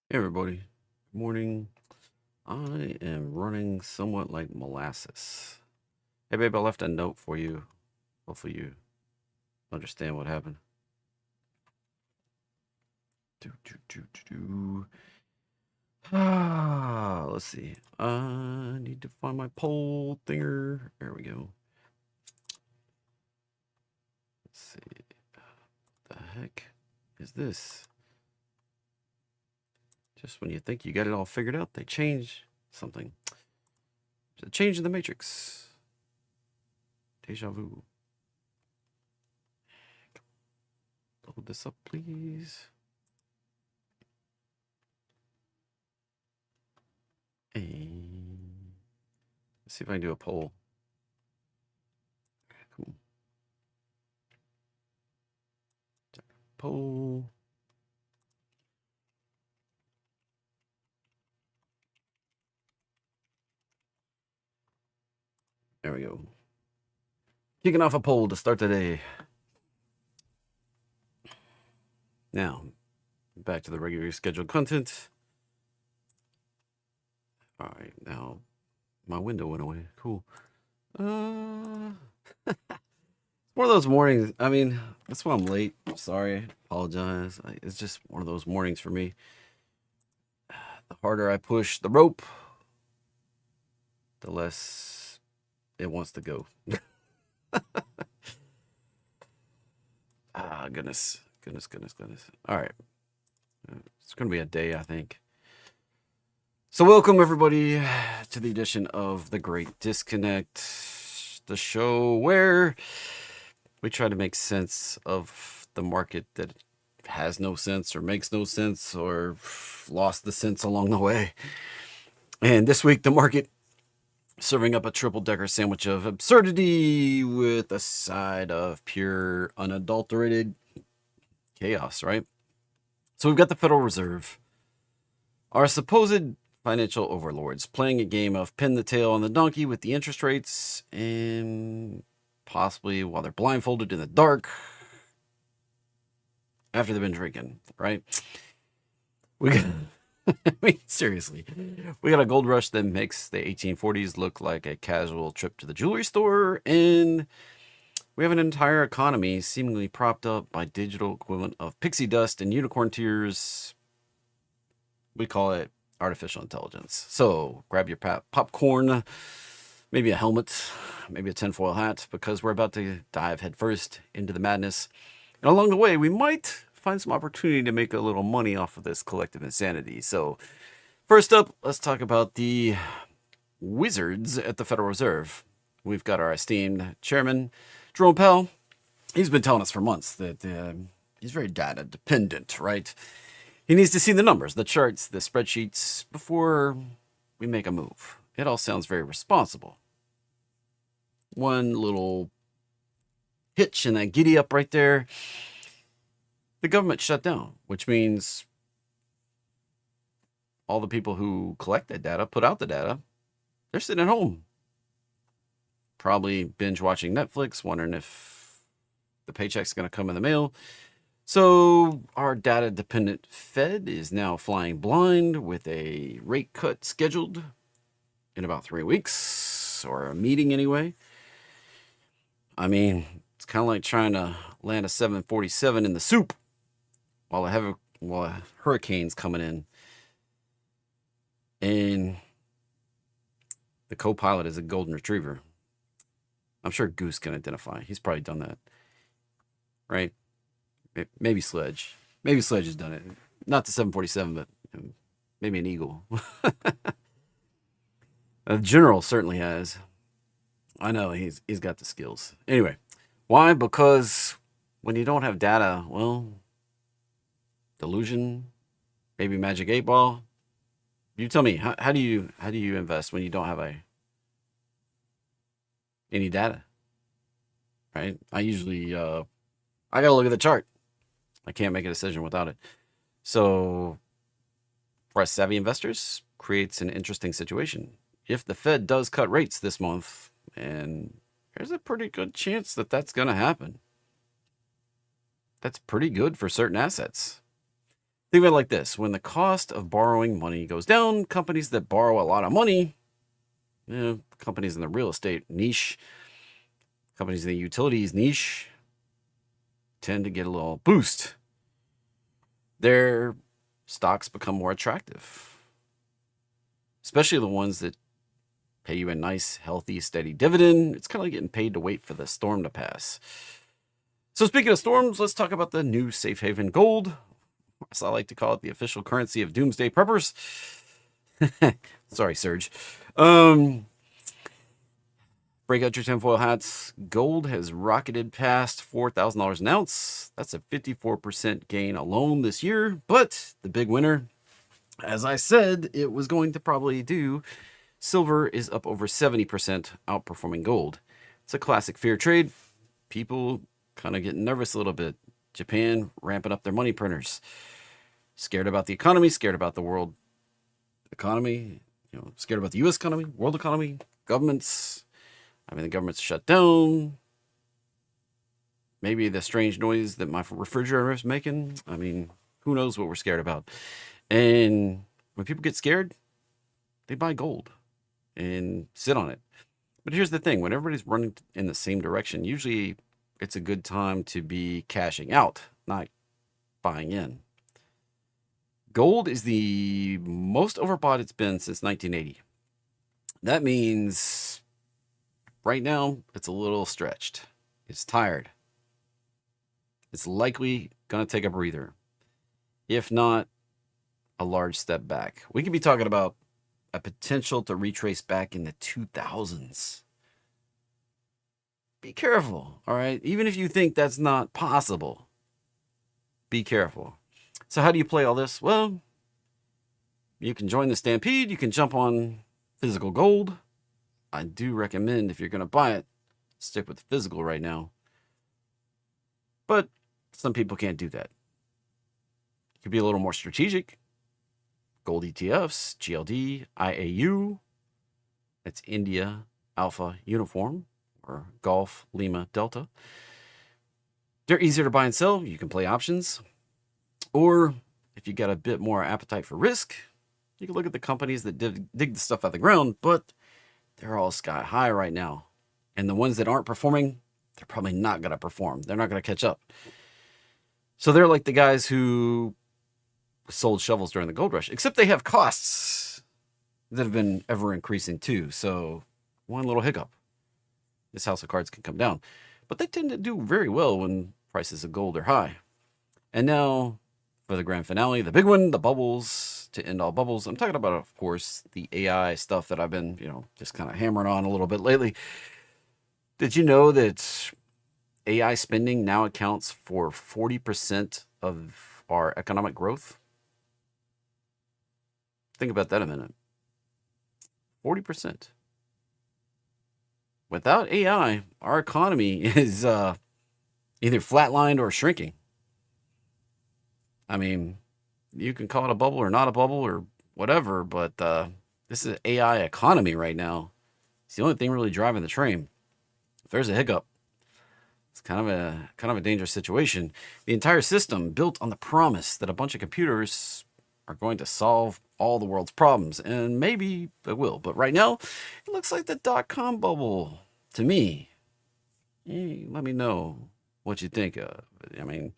Hey everybody, good morning. I am running somewhat like molasses. Hey babe, I left a note for you. Hopefully you understand what happened. Let's see. I need to find my poll thinger. There we go. Let's see. What the heck is this? Just when you think you got it all figured out, they change something. There's a change in the matrix. Deja vu. Load this up, please. And let's see if I can do a poll. Cool. Poll. There we go. Kicking off a poll to start the day. Now, back to the regularly scheduled content. All right, now my window went away. Cool. One of those mornings. I mean, that's why I'm late. Sorry, apologize. It's just one of those mornings for me. The harder I push the rope, the less it wants to go. Goodness. All right. It's going to be a day, I think. So welcome, everybody, to the edition of The Great Disconnect, the show where we try to make sense of the market that has no sense or makes no sense or lost the sense along the way. And this week, the market serving up a triple-decker sandwich of absurdity with a side of pure, unadulterated chaos, right? So we've got the Federal Reserve, our supposed financial overlords, playing a game of pin the tail on the donkey with the interest rates, and possibly while they're blindfolded in the dark after they've been drinking, right? We got, I mean, seriously, we got a gold rush that makes the 1840s look like a casual trip to the jewelry store, and we have an entire economy seemingly propped up by digital equivalent of pixie dust and unicorn tears. We call it artificial intelligence. So grab your popcorn, maybe a helmet, maybe a tinfoil hat, because we're about to dive headfirst into the madness. And along the way, we might find some opportunity to make a little money off of this collective insanity. So first up, let's talk about the wizards at the Federal Reserve. We've got our esteemed chairman, Jerome Powell. He's been telling us for months that he's very data dependent, right? He needs to see the numbers, the charts, the spreadsheets before we make a move. It all sounds very responsible. One little hitch in that giddy up right there. The government shut down, which means all the people who collect that data, put out the data, they're sitting at home. Probably binge watching Netflix, wondering if the paycheck's going to come in the mail. So our data-dependent Fed is now flying blind with a rate cut scheduled in about 3 weeks, or a meeting anyway. I mean, it's kind of like trying to land a 747 in the soup while a hurricane's coming in. And the co-pilot is a golden retriever. I'm sure Goose can identify. He's probably done that, right? Maybe Sledge. Maybe Sledge has done it. Not the 747, but maybe an Eagle. The General certainly has. I know he's got the skills. Anyway, why? Because when you don't have data, well, delusion, maybe magic 8 ball. You tell me, how do you invest when you don't have any data? Right? I usually I gotta look at the chart. I can't make a decision without it. So, for us savvy investors, creates an interesting situation. If the Fed does cut rates this month, and there's a pretty good chance that that's going to happen, that's pretty good for certain assets. Think of it like this. When the cost of borrowing money goes down, companies that borrow a lot of money, companies in the real estate niche, companies in the utilities niche, tend to get a little boost. Their stocks become more attractive, especially the ones that pay you a nice, healthy, steady dividend. It's kind of like getting paid to wait for the storm to pass. So speaking of storms, let's talk about the new safe haven gold. As I like to call it, the official currency of doomsday preppers. Sorry, Serge. Break out your tinfoil hats. Gold has rocketed past $4,000 an ounce. That's a 54% gain alone this year. But the big winner, as I said, it was going to probably do. Silver is up over 70%, outperforming gold. It's a classic fear trade. People kind of getting nervous a little bit. Japan ramping up their money printers. Scared about the economy, scared about the world economy, scared about the U.S. economy, world economy, governments. The government's shut down. Maybe the strange noise that my refrigerator is making. Who knows what we're scared about. And when people get scared, they buy gold and sit on it. But here's the thing. When everybody's running in the same direction, usually it's a good time to be cashing out, not buying in. Gold is the most overbought it's been since 1980. That means right now it's a little stretched. It's tired. It's likely going to take a breather. If not, a large step back. We could be talking about a potential to retrace back in the 2000s. Be careful, all right? Even if you think that's not possible, be careful. So how do you play all this? Well, you can join the stampede. You can jump on physical gold. I do recommend, if you're going to buy it, stick with physical right now. But some people can't do that. You could be a little more strategic. Gold ETFs, GLD, IAU. That's India Alpha Uniform, or Golf Lima Delta. They're easier to buy and sell. You can play options. Or if you got a bit more appetite for risk, you can look at the companies that dig the stuff out of the ground, but they're all sky high right now. And the ones that aren't performing, they're probably not going to perform. They're not going to catch up. So they're like the guys who sold shovels during the gold rush, except they have costs that have been ever increasing too. So one little hiccup, this house of cards can come down. But they tend to do very well when prices of gold are high. And now for the grand finale, the big one, the bubbles, to end all bubbles. I'm talking about, of course, the AI stuff that I've been, just kind of hammering on a little bit lately. Did you know that AI spending now accounts for 40% of our economic growth? Think about that a minute. 40%. Without AI, our economy is either flatlined or shrinking. You can call it a bubble or not a bubble or whatever, but this is an AI economy right now. It's the only thing really driving the train. If there's a hiccup, it's kind of a dangerous situation. The entire system built on the promise that a bunch of computers are going to solve all the world's problems, and maybe they will. But right now, it looks like the dot-com bubble to me. Let me know what you think of it.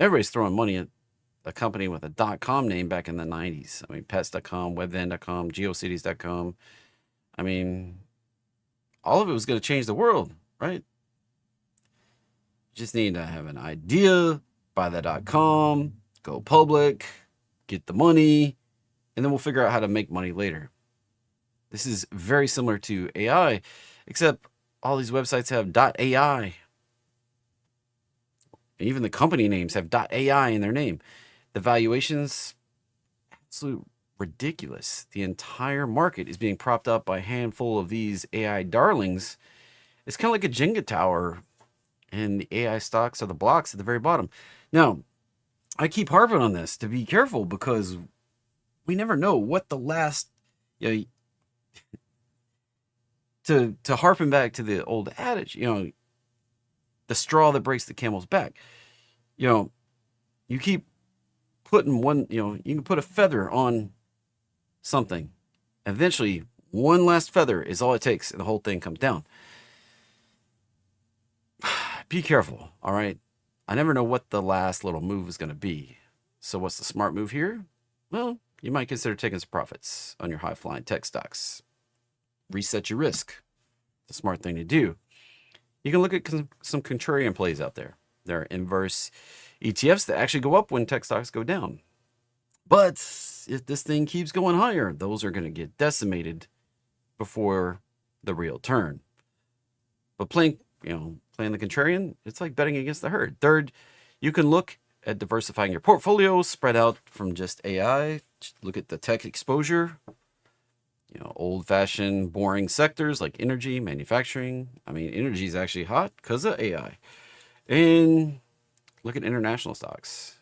Everybody's throwing money at a company with a .com name back in the 90s. Pets.com, Webvan.com, GeoCities.com. All of it was going to change the world, right? You just need to have an idea, buy that .com, go public, get the money, and then we'll figure out how to make money later. This is very similar to AI, except all these websites have .ai. Even the company names have .ai in their name. The valuations, absolute ridiculous. The entire market is being propped up by a handful of these AI darlings. It's kind of like a Jenga tower, and the AI stocks are the blocks at the very bottom. Now, I keep harping on this to be careful because we never know what the last, to harpen back to the old adage, the straw that breaks the camel's back. You know, you keep putting one, you can put a feather on something. Eventually, one last feather is all it takes, and the whole thing comes down. Be careful, all right? I never know what the last little move is going to be. So what's the smart move here? Well, you might consider taking some profits on your high-flying tech stocks. Reset your risk. It's a smart thing to do. You can look at some contrarian plays out there. There are inverse ETFs that actually go up when tech stocks go down. But if this thing keeps going higher, those are going to get decimated before the real turn. But playing the contrarian, it's like betting against the herd. Third, you can look at diversifying your portfolio, spread out from just AI. Look at the tech exposure. Old-fashioned, boring sectors like energy, manufacturing. I mean, energy is actually hot because of AI. And look at international stocks.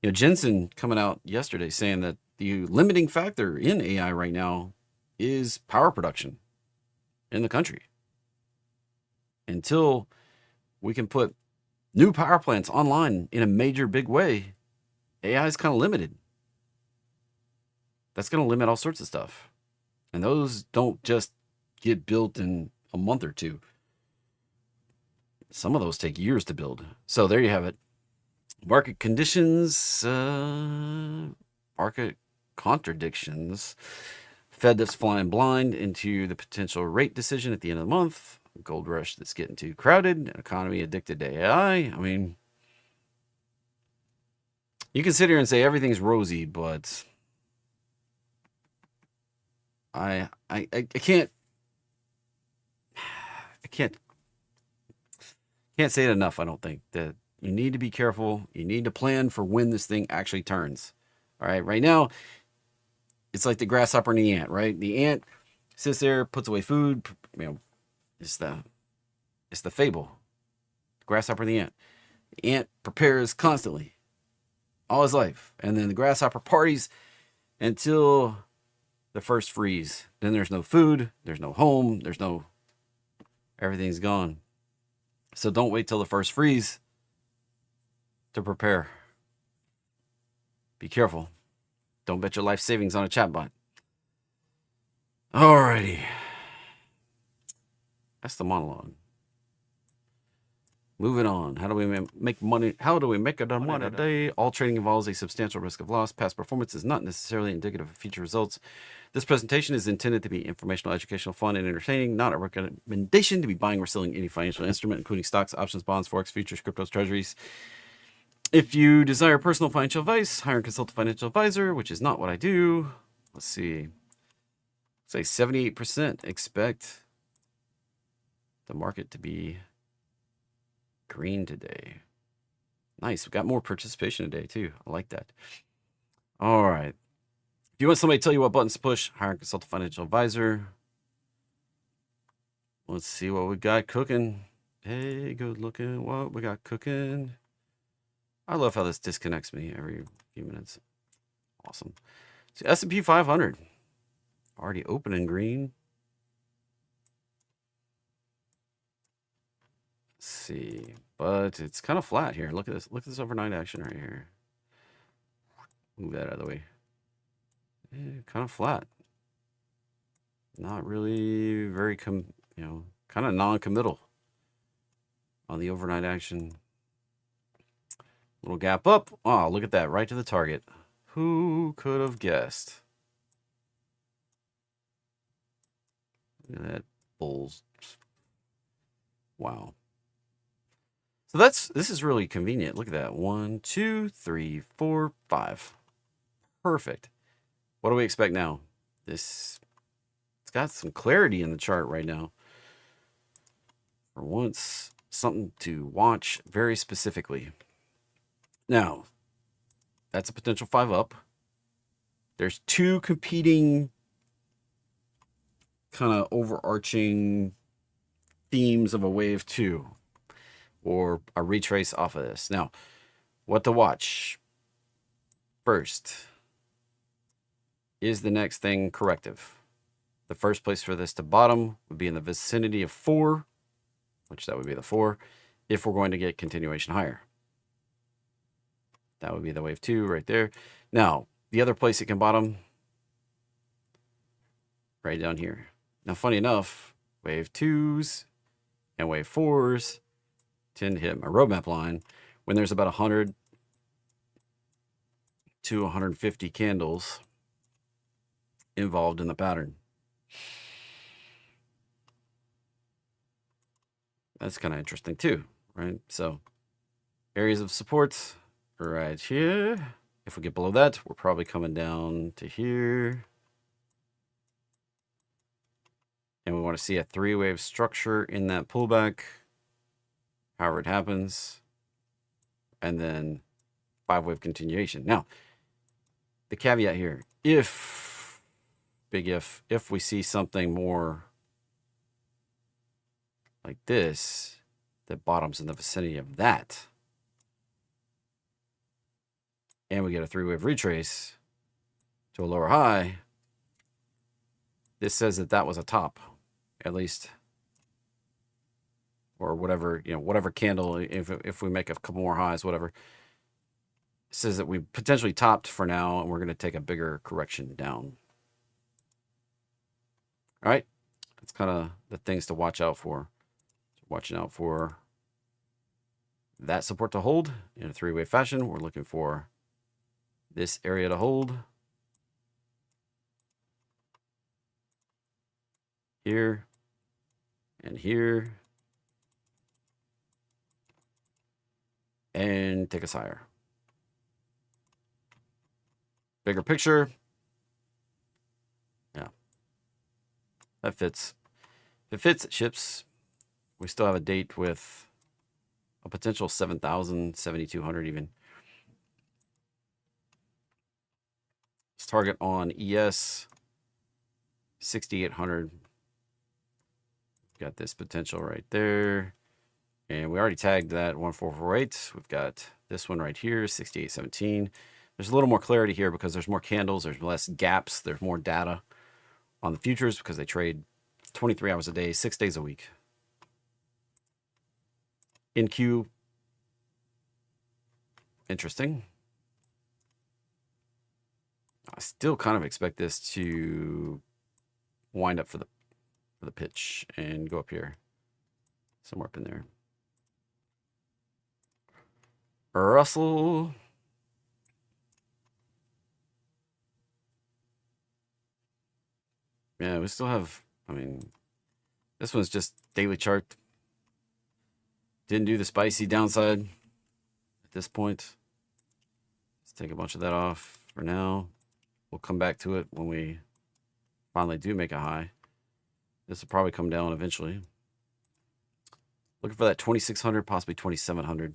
Jensen coming out yesterday saying that the limiting factor in AI right now is power production in the country. Until we can put new power plants online in a major big way, AI is kind of limited. That's going to limit all sorts of stuff. And those don't just get built in a month or two. Some of those take years to build. So there you have it. Market conditions, market contradictions. Fed that's flying blind into the potential rate decision at the end of the month. Gold rush that's getting too crowded. An economy addicted to AI. I mean, you can sit here and say everything's rosy, but I can't say it enough. I don't think that you need to be careful. You need to plan for when this thing actually turns. All right. Right now, it's like the grasshopper and the ant, right? The ant sits there, puts away food. It's the fable. The grasshopper and the ant. The ant prepares constantly all his life. And then the grasshopper parties until the first freeze. Then there's no food, there's no home, everything's gone. So don't wait till the first freeze to prepare. Be careful. Don't bet your life savings on a chatbot. Alrighty. That's the monologue. Moving on. How do we make money? How do we make it on money today? All trading involves a substantial risk of loss. Past performance is not necessarily indicative of future results. This presentation is intended to be informational, educational, fun, and entertaining, not a recommendation to be buying or selling any financial instrument, including stocks, options, bonds, forex, futures, cryptos, treasuries. If you desire personal financial advice, hire and consult a financial advisor, which is not what I do. Let's see. Say 78% expect the market to be green today. Nice. We got more participation today, too. I like that. All right. If you want somebody to tell you what buttons to push, hire and consult a financial advisor. Let's see what we got cooking. Hey, good looking. What we got cooking. I love how this disconnects me every few minutes. Awesome. So S&P 500. Already open in green. Let's see. But it's kind of flat here. Look at this. Look at this overnight action right here. Move that out of the way. Kind of flat. Not really very, kind of non-committal on the overnight action. Little gap up. Oh, look at that. Right to the target. Who could have guessed? Look at that. Bulls. Wow. So this is really convenient. Look at that. 1, 2, 3, 4, 5. Perfect. What do we expect now? It's got some clarity in the chart right now. For once, something to watch very specifically. Now, that's a potential 5 up. There's two competing kind of overarching themes of a wave 2 or a retrace off of this. Now, what to watch? First, is the next thing corrective? The first place for this to bottom would be in the vicinity of 4, which that would be the 4. if we're going to get continuation higher. That would be the wave 2 right there. Now, the other place it can bottom, right down here. Now, funny enough, wave 2s and wave 4s tend to hit my roadmap line when there's about 100 to 150 candles involved in the pattern. That's kind of interesting too, right? So areas of support right here. If we get below that, we're probably coming down to here. And we want to see a 3-wave structure in that pullback, however it happens. And then 5-wave continuation. Now, the caveat here, if, big if we see something more like this, that bottoms in the vicinity of that, and we get a 3-wave retrace to a lower high, this says that that was a top, at least, or whatever, you know, whatever candle, if we make a couple more highs, whatever, it says that we potentially topped for now, and we're going to take a bigger correction down. All right, that's kind of the things to watch out for. Watching out for that support to hold in a 3-wave fashion. We're looking for this area to hold here and here, and take us higher. Bigger picture. Yeah, that fits. If it fits, it ships. We still have a date with a potential 7,000, 7,200 even. Let's target on ES 6,800. Got this potential right there. And we already tagged that 1448. We've got this one right here, 6817. There's a little more clarity here because there's more candles, there's less gaps, there's more data on the futures because they trade 23 hours a day, 6 days a week. In Q, interesting. I still kind of expect this to wind up for the pitch and go up here, somewhere up in there. Russell. Yeah, we still have, I mean, this one's just daily chart. Didn't do the spicy downside at this point. Let's take a bunch of that off for now. We'll come back to it when we finally do make a high. This will probably come down eventually. Looking for that 2,600, possibly 2,700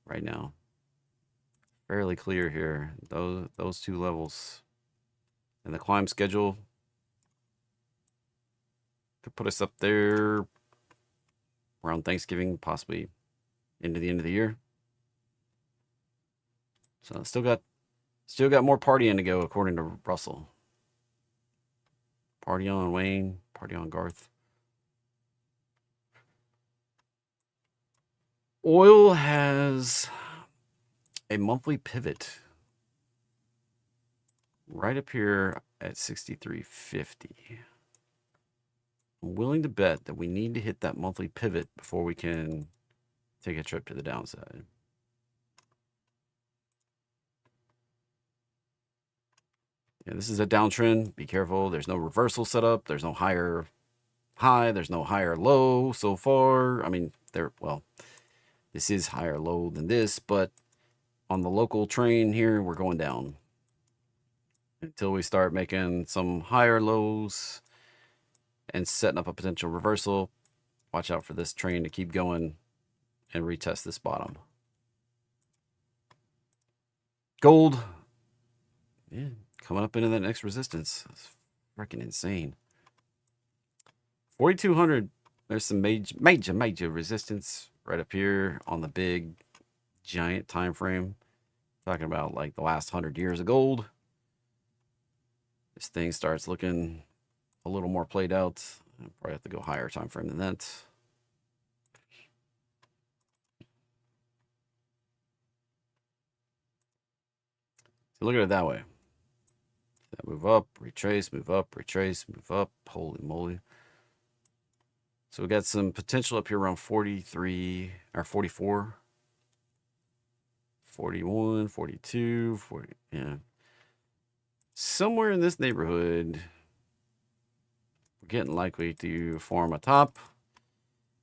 right now. Fairly clear here. Those two levels. And the climb schedule could put us up there around Thanksgiving, possibly into the end of the year. So still got more partying to go, according to Russell. Party on, Wayne. Party on, Garth. Oil has a monthly pivot right up here at 63.50. I'm willing to bet that we need to hit that monthly pivot before we can take a trip to the downside. Yeah, this is a downtrend. Be careful. There's no reversal set up. There's no higher high. There's no higher low so far. I mean, well, this is higher low than this, but on the local train here, we're going down until we start making some higher lows and setting up a potential reversal. Watch out for this train to keep going and retest this bottom. Gold, yeah, coming up into that next resistance. It's freaking insane. 4,200, there's some major resistance right up here on the big giant time frame. Talking about like the last 100 years of gold. This thing starts looking a little more played out. I'll probably have to go higher time frame than that. So look at it that way. Move up, retrace, move up, retrace, move up. Holy moly. So we got some potential up here around 43 or 44, 41, 42, 40. Yeah. Somewhere in this neighborhood, we're getting likely to form a top.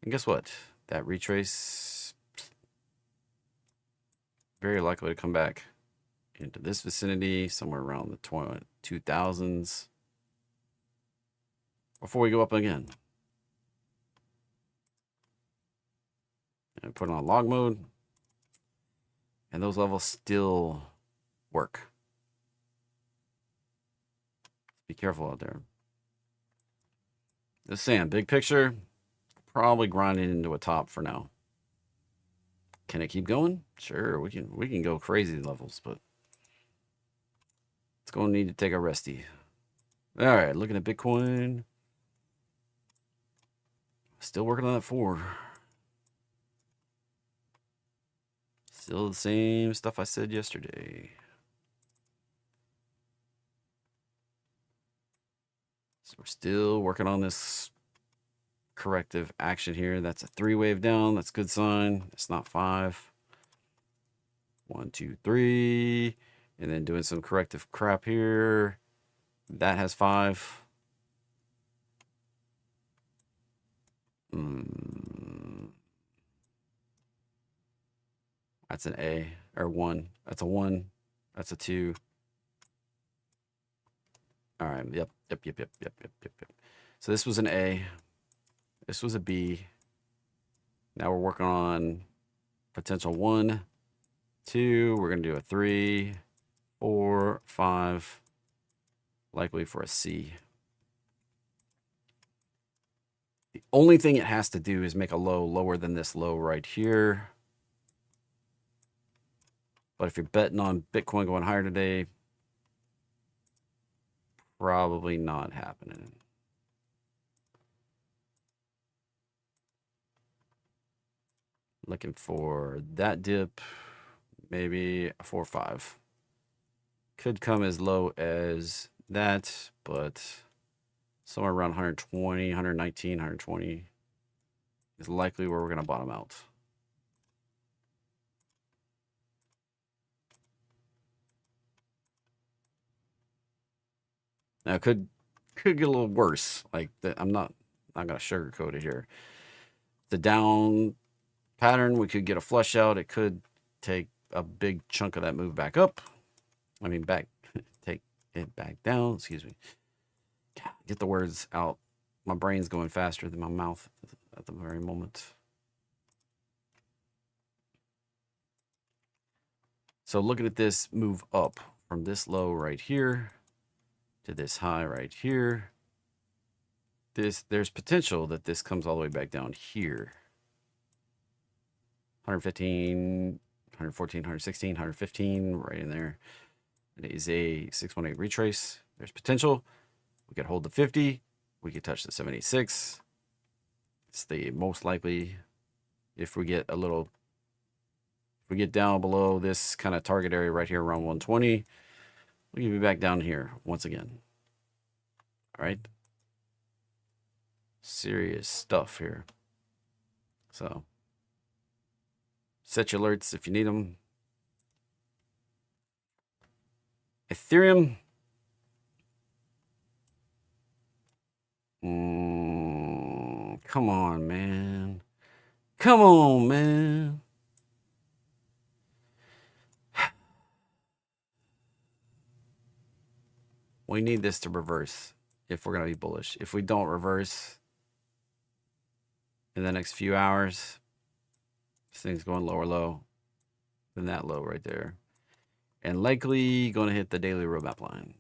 And guess what? That retrace, very likely to come back into this vicinity, somewhere around the 2000s, before we go up again. And put it on log mode. And those levels still work. Be careful out there. Just saying, big picture, probably grinding into a top for now. Can it keep going? Sure, we can go crazy levels, but it's going to need to take a resty. All right, looking at Bitcoin. Still working on that 4. Still the same stuff I said yesterday. So we're still working on this corrective action here. That's a 3-wave down. That's a good sign. It's not 5. 1, 2, 3. And then doing some corrective crap here. That has 5. That's an A or 1. That's a 1. That's a 2. All right. Yep. So this was an A. This was a B. Now we're working on potential 1, 2. We're going to do a 3, 4, 5. Likely for a C. The only thing it has to do is make a low lower than this low right here. But if you're betting on Bitcoin going higher today, probably not happening. Looking for that dip, maybe a 4 or 5. Could come as low as that, but somewhere around 120, 119, 120 is likely where we're going to bottom out. Now, it could get a little worse. Like I'm not going to sugarcoat it here. The down pattern, we could get a flush out. It could take a big chunk of that move back up. I mean, take it back down. Excuse me. Get the words out. My brain's going faster than my mouth at the very moment. So looking at this move up from this low right here to this high right here. There's potential that this comes all the way back down here. 115, 114, 116, 115, right in there. It is a 618 retrace. There's potential. We could hold the 50. We could touch the 786. It's the most likely if we get down below this kind of target area right here around 120. We'll be back down here once again. All right. Serious stuff here. So set your alerts if you need them. Ethereum. Come on, man. Come on, man. We need this to reverse if we're going to be bullish. If we don't reverse in the next few hours, this thing's going lower low than that low right there. And likely going to hit the daily roadmap line,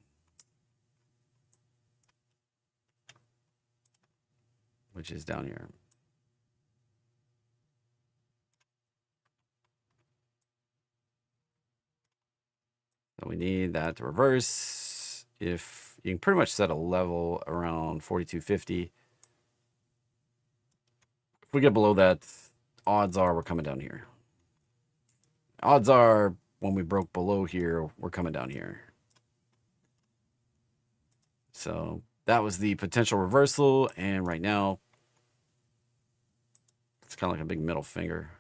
which is down here. So we need that to reverse. If you can pretty much set a level around 4250. If we get below that, odds are we're coming down here. Odds are when we broke below here, we're coming down here. So that was the potential reversal. And right now, it's kind of like a big middle finger.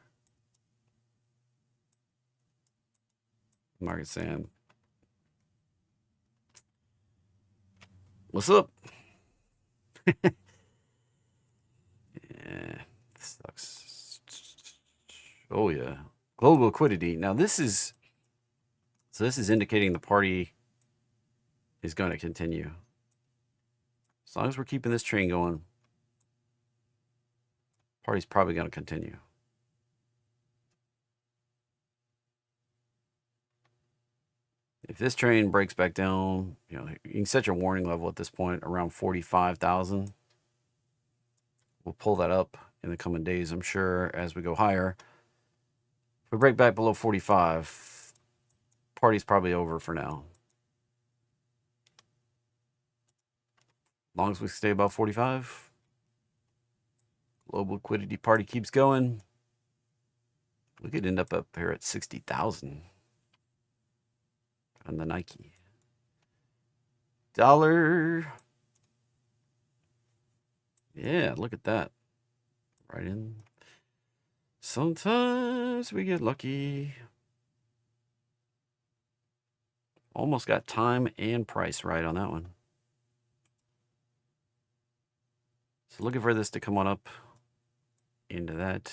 Market saying, what's up? Yeah, sucks. Oh yeah, global liquidity. Now this is indicating the party is going to continue. As long as we're keeping this train going, party's probably going to continue. If this train breaks back down, you know, you can set your warning level at this point around 45,000. We'll pull that up in the coming days, I'm sure, as we go higher. If we break back below 45, party's probably over for now. As long as we stay above 45, global liquidity party keeps going. We could end up here at 60,000 on the Nike. Dollar. Yeah, look at that. Right in. Sometimes we get lucky. Almost got time and price right on that one. So looking for this to come on up into that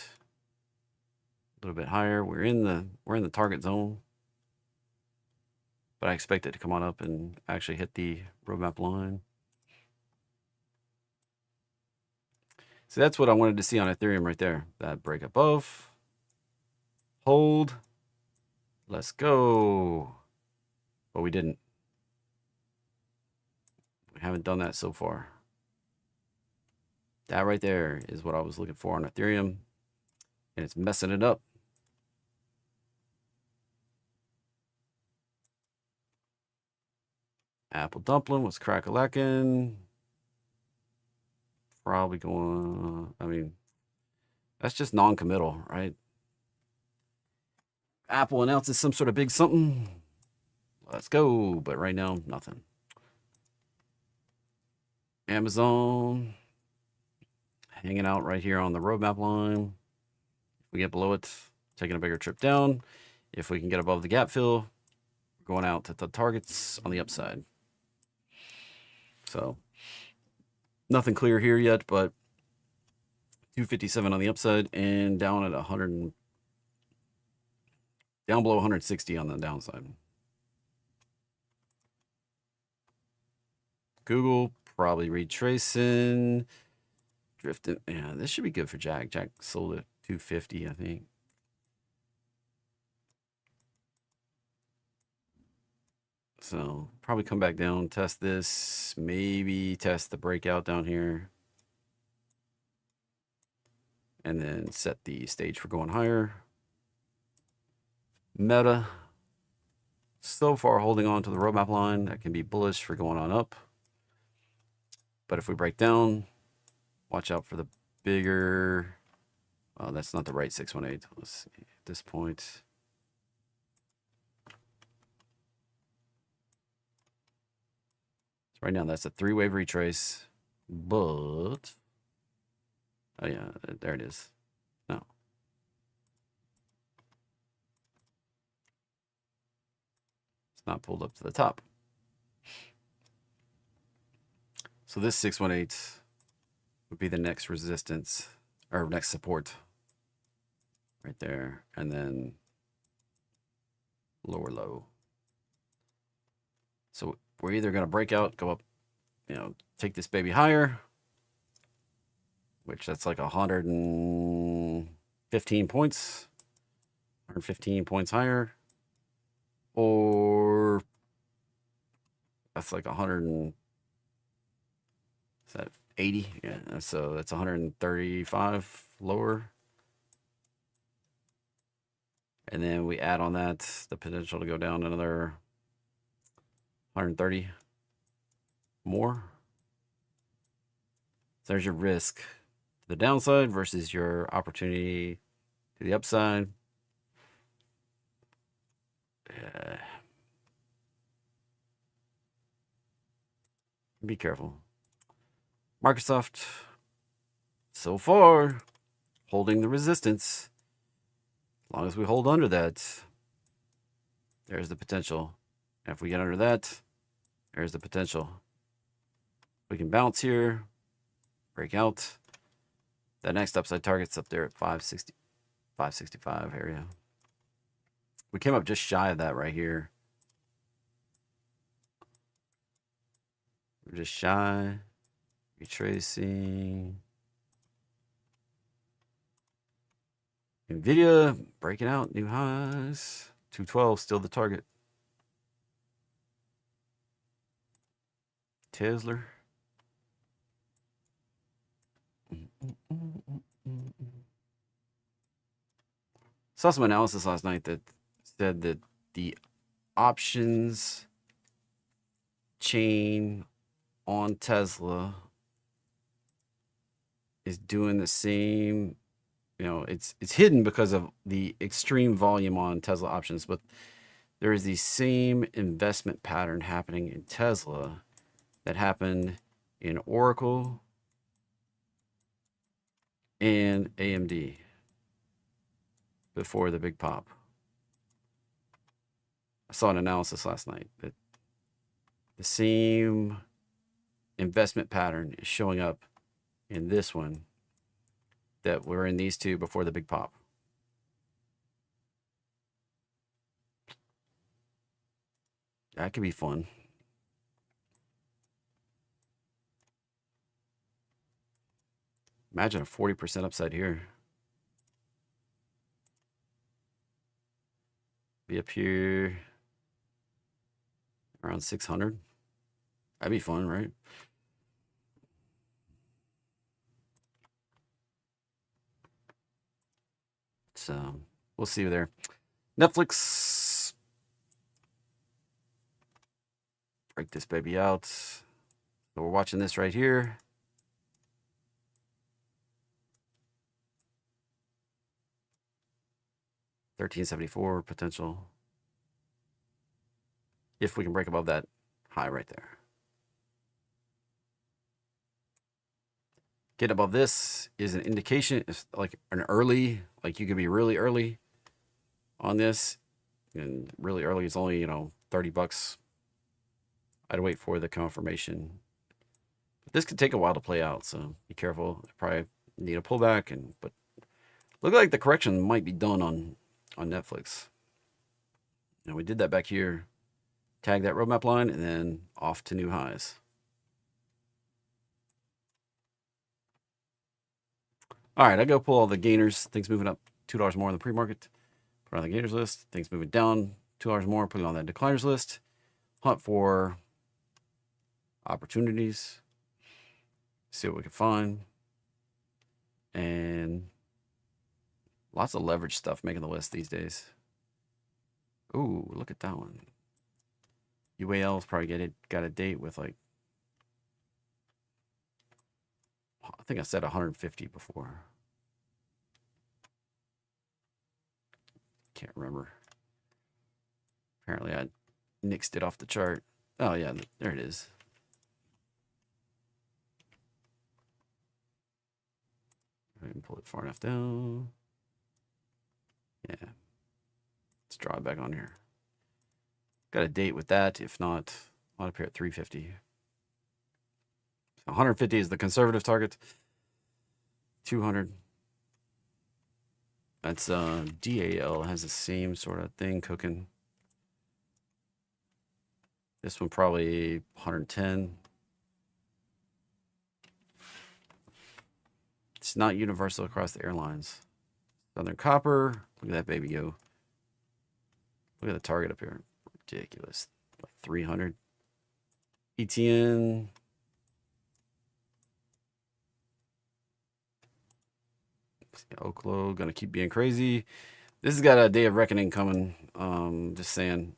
a little bit higher. We're in the target zone. But I expect it to come on up and actually hit the roadmap line. So that's what I wanted to see on Ethereum right there. That break above. Hold. Let's go. But we didn't. We haven't done that so far. That right there is what I was looking for on Ethereum. And it's messing it up. Apple dumpling was crack-a-lackin'. Probably going, I mean, that's just non-committal, right? Apple announces some sort of big something. Let's go. But right now, nothing. Amazon hanging out right here on the roadmap line. If we get below it, taking a bigger trip down. If we can get above the gap fill, we're going out to the targets on the upside. So nothing clear here yet, but 257 on the upside and down at 100, down below 160 on the downside. Google probably retracing, drifting. Yeah, this should be good for Jack. Jack sold at 250, I think. So probably come back down, test this, maybe test the breakout down here. And then set the stage for going higher. Meta, so far holding on to the roadmap line. That can be bullish for going on up. But if we break down, watch out for the bigger, well, that's not the right 618. Let's see at this point. Right now, that's a three-wave retrace, but, oh yeah, there it is. No. It's not pulled up to the top. So this 618 would be the next resistance, or next support. Right there, and then lower low. So we're either going to break out, go up, you know, take this baby higher, which that's like 115 points, 115 points higher, or that's like 100 and, is that 80? Yeah, so that's 135 lower. And then we add on that the potential to go down another 130 more. So there's your risk to the downside versus your opportunity to the upside. Be careful. Microsoft, so far, holding the resistance. As long as we hold under that, there's the potential. And if we get under that, there's the potential. We can bounce here, break out. That next upside target's up there at 560, 565 area. We came up just shy of that right here. We're just shy. Retracing. Nvidia breaking out new highs. 212 still the target. Tesla. Saw some analysis last night that said that the options chain on Tesla is doing the same. You know, it's hidden because of the extreme volume on Tesla options, but there is the same investment pattern happening in Tesla that happened in Oracle and AMD before the big pop. I saw an analysis last night that the same investment pattern is showing up in this one that were in these two before the big pop. That could be fun. Imagine a 40% upside here. Be up here around 600. That'd be fun, right? So we'll see you there. Netflix. Break this baby out. So we're watching this right here. $13.74 potential. If we can break above that high right there. Getting above this is an indication. It's like an early, like you could be really early on this. And really early is only, $30. I'd wait for the confirmation. But this could take a while to play out, so be careful. Probably need a pullback, but look like the correction might be done on Netflix. And we did that back here. Tag that roadmap line and then off to new highs. All right, I go pull all the gainers. Things moving up $2 more in the pre-market. Put on the gainers list. Things moving down $2 more. Put it on that decliners list. Hunt for opportunities. See what we can find. And lots of leverage stuff making the list these days. Ooh, look at that one. UAL's probably got a date with like, I think I said 150 before. Can't remember. Apparently I nixed it off the chart. Oh yeah, there it is. And pull it far enough down. Yeah. Let's draw it back on here. Got a date with that. If not, I'll up here at 350. So 150 is the conservative target. 200. That's DAL has the same sort of thing cooking. This one probably 110. It's not universal across the airlines. Southern Copper. Look at that baby go. Look at the target up here. Ridiculous. Like 300. ETN. Oklo gonna keep being crazy. This has got a day of reckoning coming. Just saying.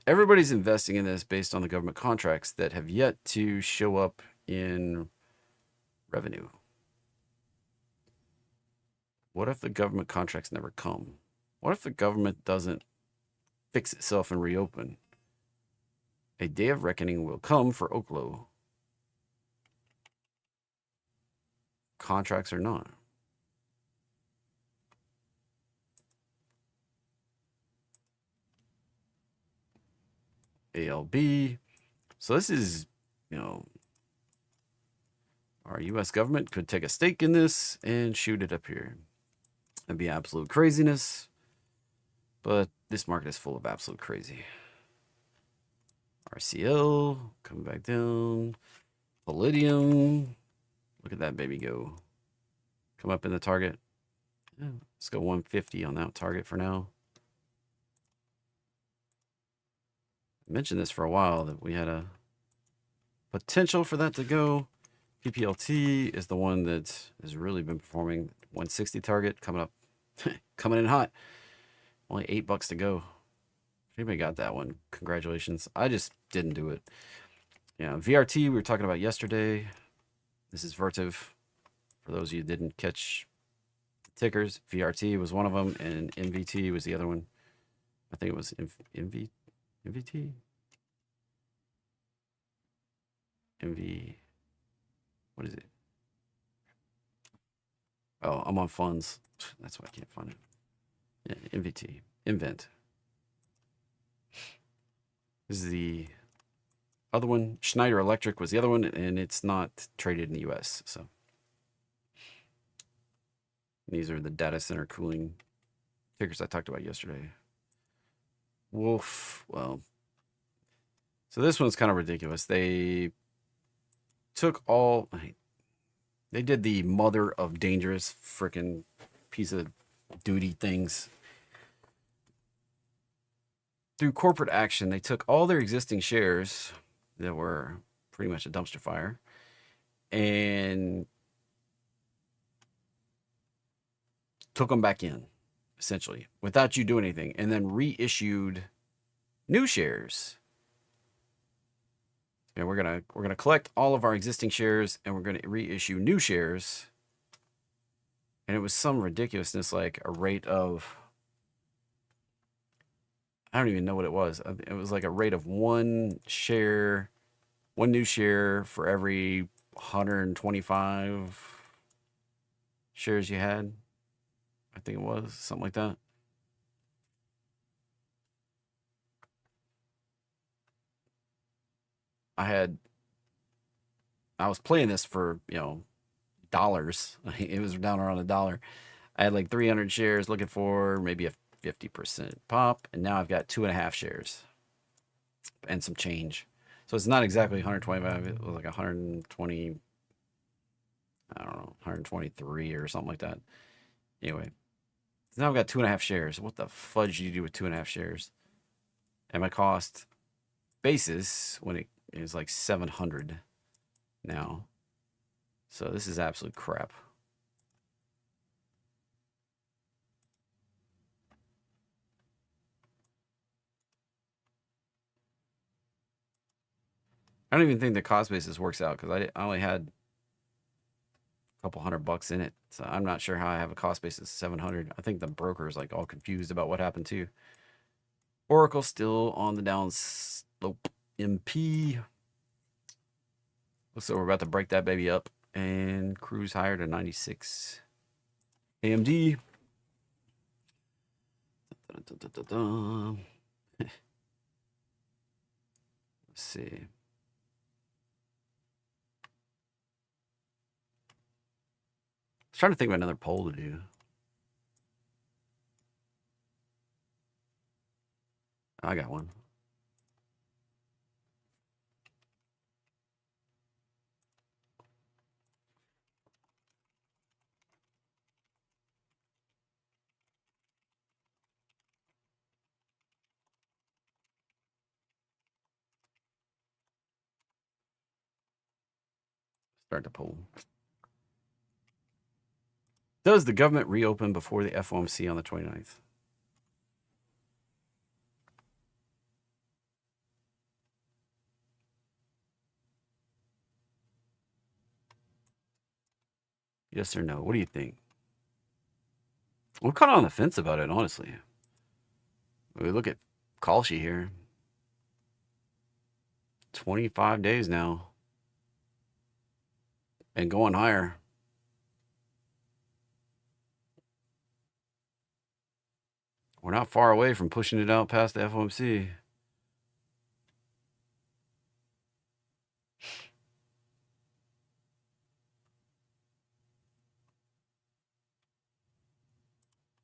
Everybody's investing in this based on the government contracts that have yet to show up in revenue. What if the government contracts never come? What if the government doesn't fix itself and reopen? A day of reckoning will come for Oklo. Contracts or not. ALB. So this is, you know, our U.S. government could take a stake in this and shoot it up here. That'd be absolute craziness. But this market is full of absolute crazy. RCL coming back down. Palladium. Look at that baby go. Come up in the target. Yeah, let's go 150 on that target for now. I mentioned this for a while that we had a potential for that to go. PPLT is the one that has really been performing. 160 target coming up, coming in hot. Only $8 to go. If anybody got that one, congratulations. I just didn't do it. Yeah, VRT we were talking about yesterday. This is Vertiv. For those of you who didn't catch the tickers, VRT was one of them, and MVT was the other one. I think it was MVT? MV. What is it? Oh, I'm on funds. That's why I can't find it. Yeah, MVT. Invent. This is the other one. Schneider Electric was the other one, and it's not traded in the US. So these are the data center cooling tickers I talked about yesterday. Wolf. Well, so this one's kind of ridiculous. They took all. They did the mother of dangerous freaking piece of duty things. Through corporate action, they took all their existing shares that were pretty much a dumpster fire and took them back in, essentially, without you doing anything, and then reissued new shares. And we're gonna collect all of our existing shares and we're gonna reissue new shares. And it was some ridiculousness, like a rate of, I don't even know what it was. It was like a rate of one new share for every 125 shares you had. I think it was something like that. I was playing this for, dollars. It was down around $1. I had like 300 shares looking for maybe a 50% pop, and now I've got 2.5 shares and some change. So it's not exactly 125. It was like 120. I don't know, 123 or something like that. Anyway, so now I've got 2.5 shares. What the fudge do you do with 2.5 shares? And my cost basis when it is like 700 now. So this is absolute crap. I don't even think the cost basis works out because I only had a couple $100 in it. So I'm not sure how I have a cost basis of 700. I think the broker is like all confused about what happened too. Oracle still on the down slope. MP. Looks like we're about to break that baby up and cruise higher to 96. AMD. Let's see. I was trying to think of another poll to do. I got one. Start the poll. Does the government reopen before the FOMC on the 29th? Yes or no? What do you think? We're kind of on the fence about it, honestly. We look at call sheet here. 25 days now. And going higher. We're not far away from pushing it out past the FOMC.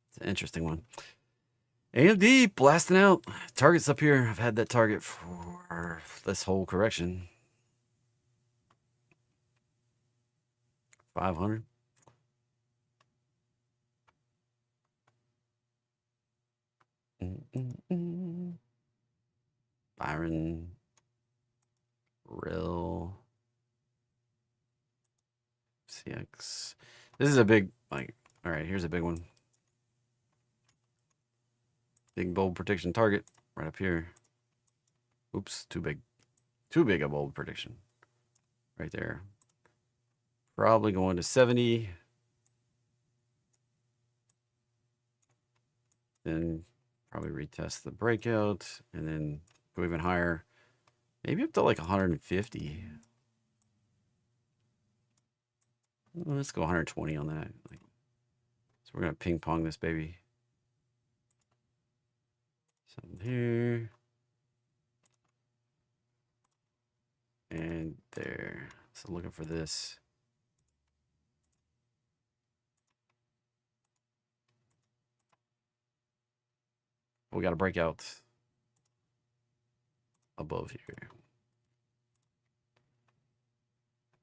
It's an interesting one. AMD blasting out. Target's up here. I've had that target for this whole correction. 500. Byron. Real. CX. This is a big, like, all right, here's a big one. Big bold prediction target right up here. Oops, too big. Too big a bold prediction. Right there. Probably going to 70. Then probably retest the breakout and then go even higher. Maybe up to like 150. Let's go 120 on that. So we're going to ping pong this baby. Something here. And there. So looking for this. We got a breakout above here.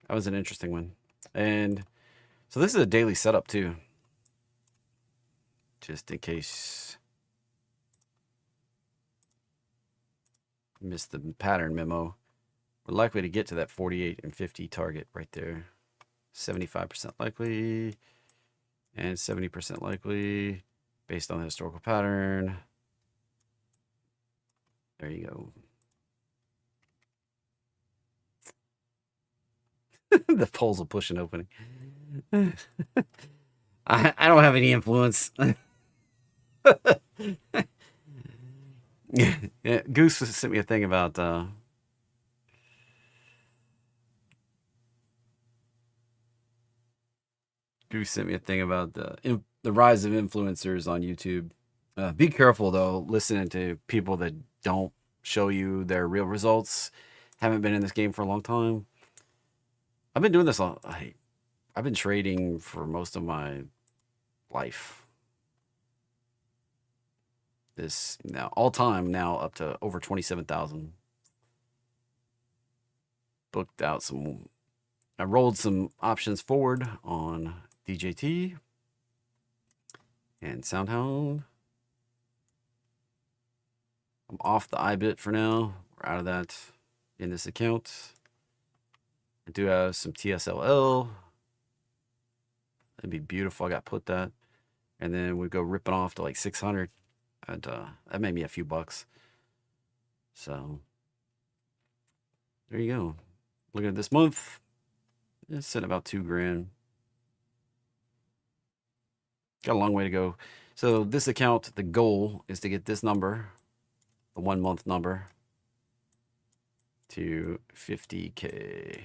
That was an interesting one. And so this is a daily setup too. Just in case you missed the pattern memo. We're likely to get to that 48 and 50 target right there. 75% likely and 70% likely based on the historical pattern. There you go. The polls will push an opening. I don't have any influence. Yeah, Goose sent me a thing about Goose sent me a thing about the rise of influencers on YouTube. Be careful though, listening to people that don't show you their real results. Haven't been in this game for a long time. I've been doing this. I've been trading for most of my life. This now all time now up to over 27,000. Booked out some. I rolled some options forward on DJT and Soundhound. I'm off the IBIT for now. We're out of that in this account. I do have some TSLL. That'd be beautiful. I got put that. And then we go ripping off to like 600. And that made me a few bucks. So there you go. Looking at this month, it's sitting about $2,000. Got a long way to go. So this account, the goal is to get this number, the 1 month number, to 50K.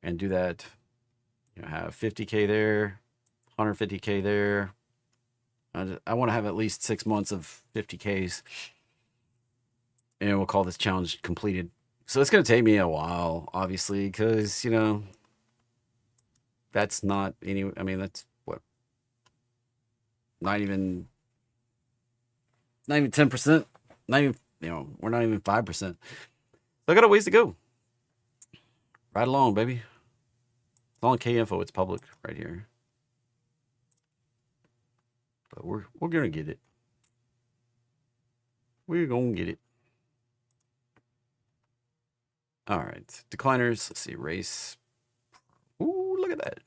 And do that, have 50K there, 150K there. I want to have at least 6 months of 50Ks. And we'll call this challenge completed. So it's going to take me a while, obviously, because, that's not any, I mean, that's what? Not even 10%. Not even, we're not even 5%. So I got a ways to go. Right along, baby. It's all on K-Info. It's public right here. But we're going to get it. We're going to get it. All right. Decliners. Let's see. Race. Ooh, look at that.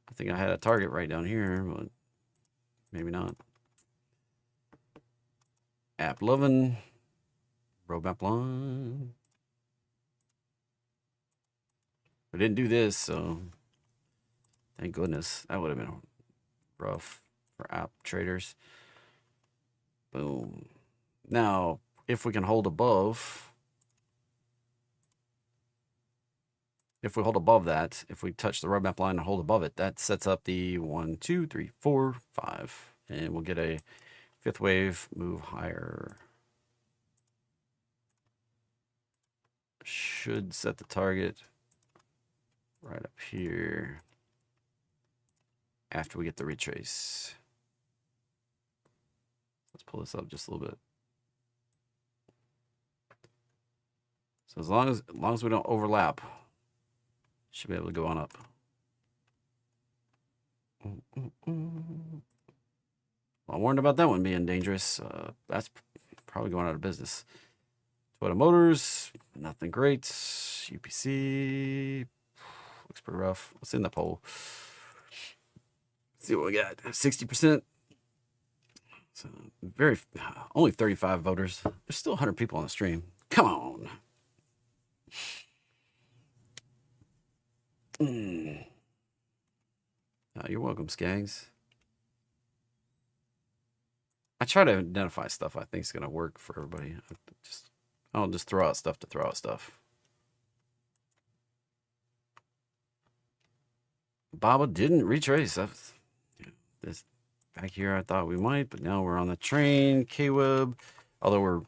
I think I had a target right down here, but maybe not. App loving. Roadmap line. We didn't do this, so thank goodness. That would have been rough for app traders. Boom. Now, if we can hold above, if we hold above that, if we touch the roadmap line and hold above it, that sets up the 1, 2, 3, 4, 5. And we'll get a fifth wave move higher. Should set the target right up here after we get the retrace. Let's pull this up just a little bit. So as long as we don't overlap, should be able to go on up. Well, I warned about that one being dangerous. That's probably going out of business. Toyota Motors, nothing great. UPC looks pretty rough. What's in the poll? Let's see what we got. 60%. So only 35 voters. There's still 100 people on the stream. Come on. You're welcome, Skags. I try to identify stuff I think is going to work for everybody. I don't just throw out stuff to throw out stuff. Baba didn't retrace. This back here I thought we might, but now we're on the train. K-Web, although we're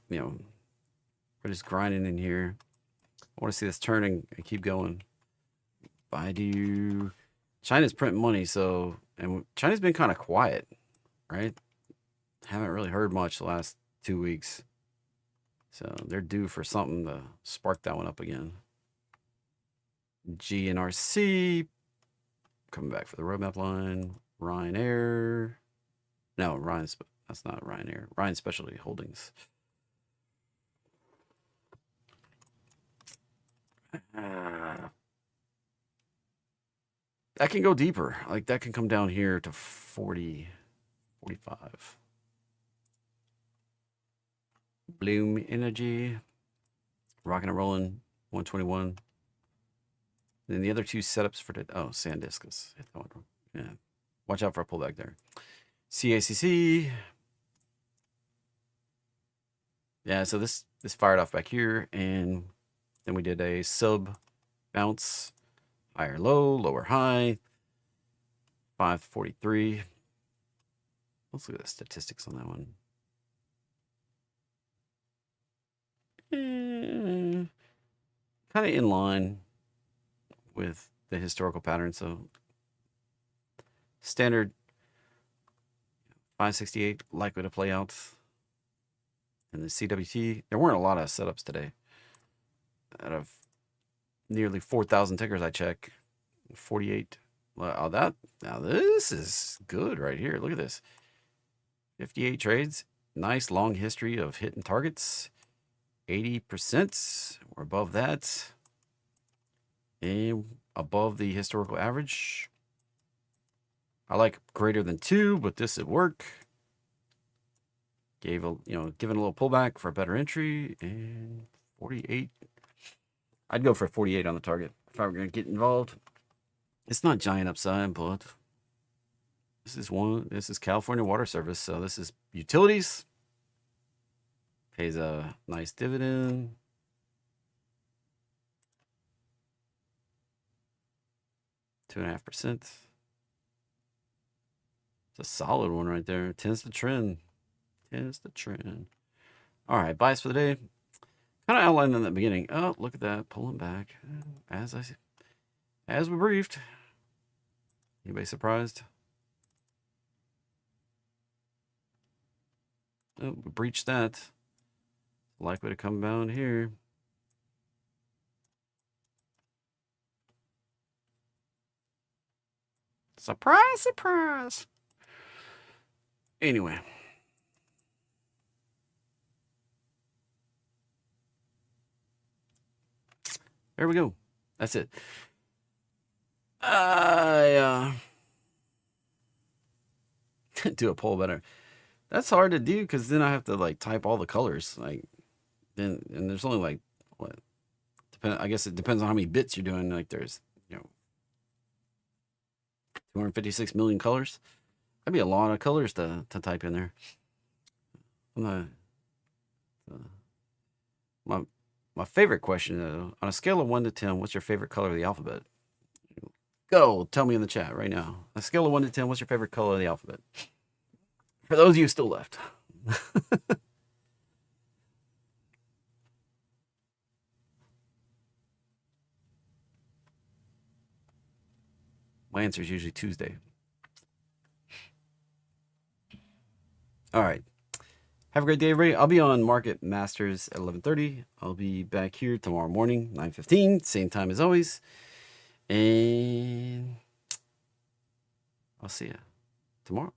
just grinding in here. I want to see this turning and keep going. Baidu. China's printing money, and China's been kind of quiet, right? Haven't really heard much the last 2 weeks. So they're due for something to spark that one up again. GNRC coming back for the roadmap line. Ryanair. No, that's not Ryanair. Ryan Specialty Holdings. That can go deeper. Like that can come down here to 40, 45. Bloom Energy, rocking and rolling, 121. And then the other two setups for SanDisk. Yeah, watch out for a pullback there. CACC. Yeah, so this fired off back here, and then we did a sub bounce, higher low, lower high, 543. Let's look at the statistics on that one. Kind of in line with the historical pattern. So standard 568 likely to play out. And the CWT, there weren't a lot of setups today. Out of nearly 4,000 tickers I check, 48. Now this is good right here. Look at this. 58 trades. Nice long history of hitting targets. 80%. We're above that. And above the historical average. I like greater than 2, but this would work. Giving a little pullback for a better entry. And 48. I'd go for 48 on the target if I were going to get involved. It's not giant upside, but this is California Water Service, so this is utilities. Pays a nice dividend. Two 2.5%. It's a solid one right there. Tends to trend. All right, buys for the day. Kind of outlined in the beginning. Oh, look at that, pulling back. As we briefed. Anybody surprised? Oh, we breached that. Likely to come down here. Surprise, surprise. Anyway. There we go. That's it. Do a poll better. That's hard to do because then I have to like type all the colors. And there's only like what? I guess it depends on how many bits you're doing. Like there's 256 million colors. That'd be a lot of colors to type in there. I'm not, my my favorite question though, on a scale of 1 to 10, what's your favorite color of the alphabet? Go, tell me in the chat right now. On a scale of 1 to 10, what's your favorite color of the alphabet? For those of you still left. My answer is usually Tuesday. All right. Have a great day, everybody. I'll be on Market Masters at 11:30. I'll be back here tomorrow morning, 9:15, same time as always. And I'll see you tomorrow.